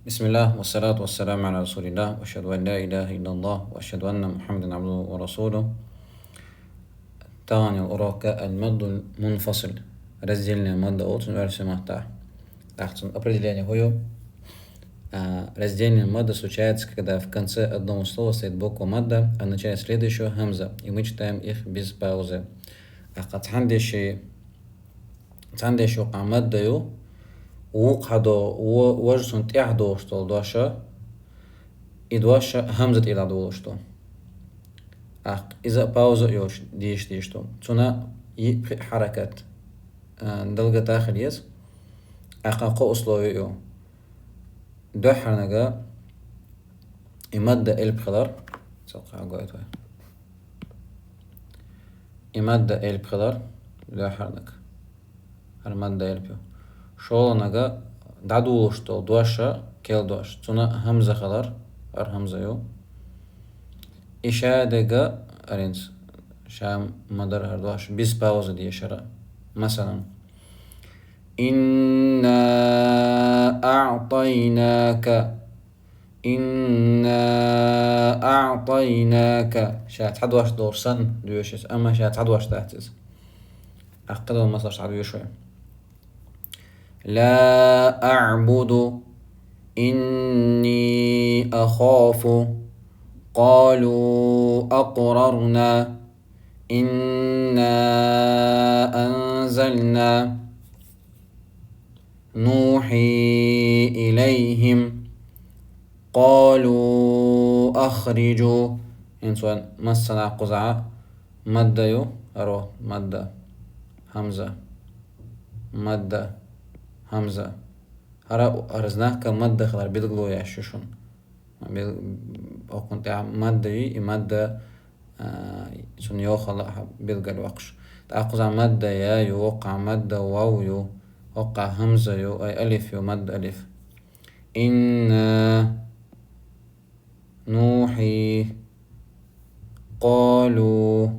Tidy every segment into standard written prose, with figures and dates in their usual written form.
بسم الله والصلاة والسلام على رسول الله وأشهد أن لا إله إلا الله وأشهد أن محمدا عبده ورسوله. تاني أراك المد المنفصل разделение мадда от университета. Определение хою. Разделение мадда случается, когда в конце одного слова стоит буква мадда, а в начале следующего хамза, и мы читаем их без паузы. عندي وقع مادة يو وقعدو وجسون تيحدو شتول دوشا إدواشا همزة إلى دولشتو. إذا باوزا يوش ديشتو تنا حركات دلقة داخل يس قو أصلو يو دو حرنقا إمادة إلب خضر سوقع قويتو إمادة إلب خضر دو حرنق المادة إلب شولنقا دعدولشتو دواشا كيل دوش تنا همزة خضر همزة يو إشادة أرينس شام مدر هردواش بيس باوزة دي شرا مثلا إنا أعطيناك شات حدواش دور سن دوشيس أما شات حدواش تحتز أقدر مثلا شعبي شوي لا أعبد إني أخاف قالوا أقررنا إنا أنزلنا نوحي إليهم قالوا أخرجوا إنسان مسنا قزعة مادة يو أرو مادة همزة مادة همزة هرا أرزناه كمادة خلال بيدقلو يعششون أو كنت مادة يي مادة سن يوخل بيلقى الوقش تأخذ مادة يا يوقع مادة واو يو وقع همزة يو أي ألف يو مادة ألف إن نوحي قالوا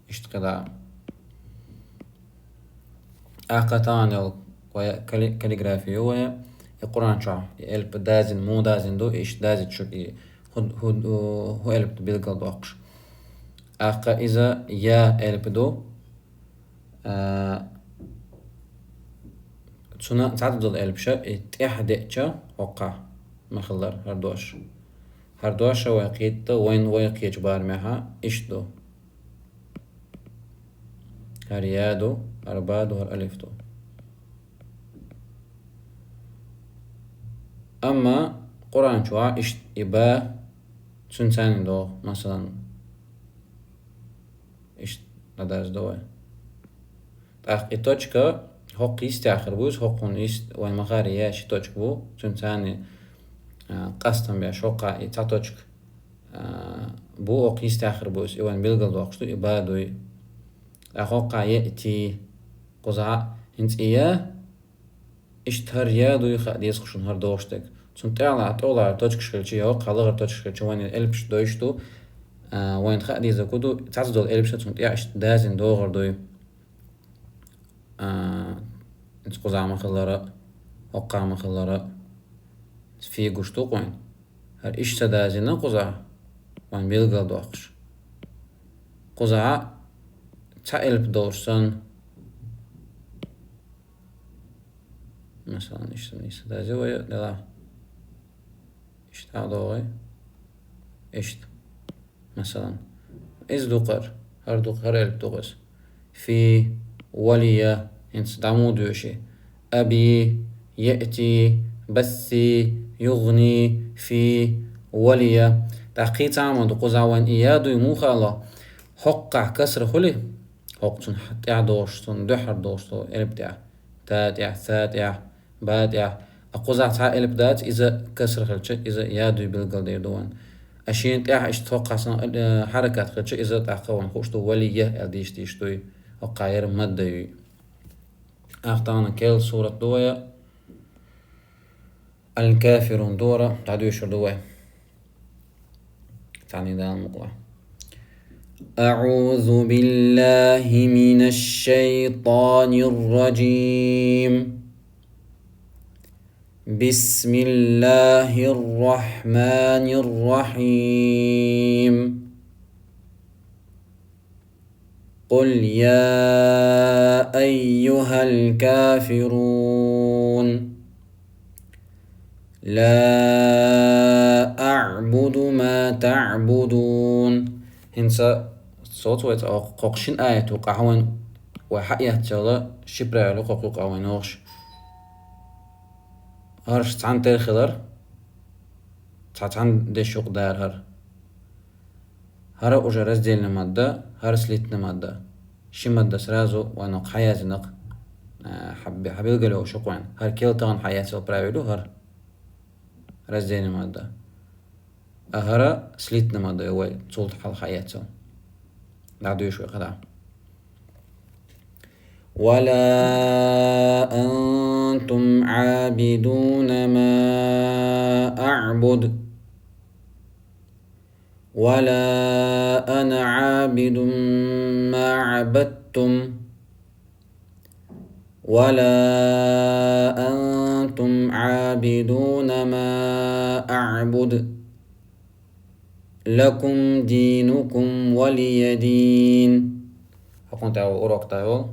اشتقدا أقطان ويا كاليغرافي ويا القرآن شعر يلب دازن مو دازن دو إيش دازن شو هو يلب بيلقى الوقش إذا يا ألب دو تسونا تعدد الألبشة تحدئشة وقع مخلر هردوش ويقيت وين ويقيت بار معها إيش دو هريادو أربادو هر دو أما قرآن شوع إيش إبا تسنسان دو مثلا إيش نداز دوه إتوشكا هوق يستأخر بوز هوقون يست وين مغاري ياش توشك بو تنساني قصتم بيش هوقا يتعطوشك بو هوق يستأخر بوز وين بيلقل دوقشتو إبادو هوقا يأتي قزعة هنس إياه اشتهر يادو يخد يسخشون هر دوشتك تنتعلا طولا توشك شكلشي هوقا لغر توشك شكلشي وين الألبش دوشتو وين خد يزاكودو تعزدو الألبش تنتعش دازن دوغر دوي انت قزع مخلرة وقع مخلرة في قشتوق وين هل إيش تدازنا قزع وين بيلقى دوقش قزع تعلب دورسن مثلا إيش تدازي ويا لا إيش تعدوغي إيش مثلا إز دوقر هر دوقر ألب دوغس في وليا انت دعمو دوشي أبي يأتي بثي يغني في وليا تحقيق عمد قزعوان إيادو يموخا الله حقع كسر خلي حقتون حتى دوشتون دحر دوشتو إلبتع تاتع ثاتع باتع أقزع تع إلبدات إذا كسر خلش إذا إيادو يبلغل ديردوان أشين تاع اشتوقع حركات خلش إذا تعقوان خوشتو وليه أديش تيشتوي وقاير مدى أختانا كيل سورة دوية الكافرون دورة تعدو يشور دوية تعني دان مقوى أعوذ بالله من الشيطان الرجيم بسم الله الرحمن الرحيم قل يا أيها الكافرون لا أعبد ما تعبدون. هنسا صوت ويت قوقشين آية وقعون وحقيقة تلا شبرا لقوق قوين وغش هرش تعان تير خضر تعان دي شوق دار هر أجرز ديل نمادة هر سليت نمادة شي مادة سرازو ونق حياتي نق حبي قلو شقوان هر كيل تغن حياتي وبراويلو هر رز ديل نمادة هر سليت نمادة يوي تصولت حال حياتي بعدو يشوي قدع ولا أنتم عابدون ما أعبد ولا أنا عابد ما عبدتم ولا أنتم عابدون ما أعبد لكم دينكم ولي دين. حكون تعالوا أوروك تعالوا.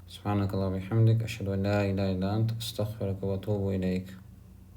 سبحانك اللهم وبحمدك أشهد أن لا إله إلا أنت أستغفرك وأتوب إليك.